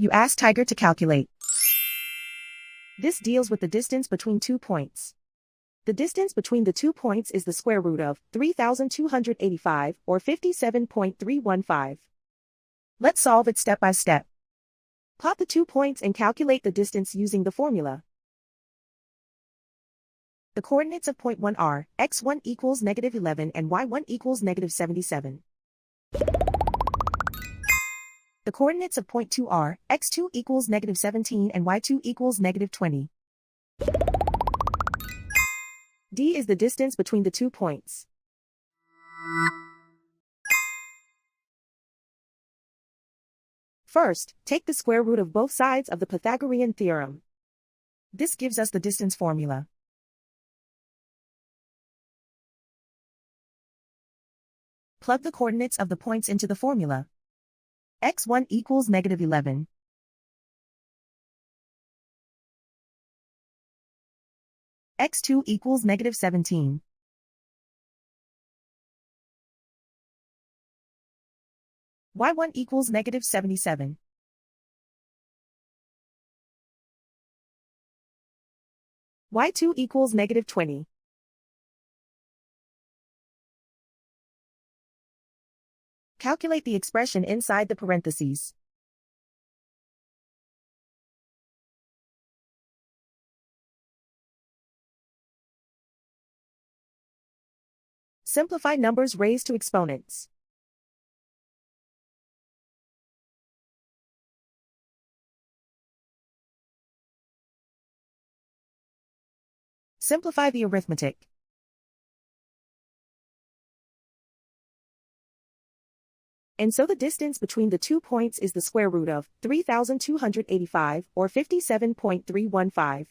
You ask Tiger to calculate. This deals with the distance between 2 points. The distance between the 2 points is the square root of 3,285 or 57.315. Let's solve it step by step. Plot the 2 points and calculate the distance using the formula. The coordinates of point 1 are x1 equals -11 and y1 equals -77. The coordinates of point 2 are x2 equals -17 and y2 equals -20. D is the distance between the 2 points. First, take the square root of both sides of the Pythagorean theorem. This gives us the distance formula. Plug the coordinates of the points into the formula. x1 equals -11. x2 equals -17. y1 equals -77. y2 equals -20. Calculate the expression inside the parentheses. Simplify numbers raised to exponents. Simplify the arithmetic. And so the distance between the 2 points is the square root of 3,285 or 57.315.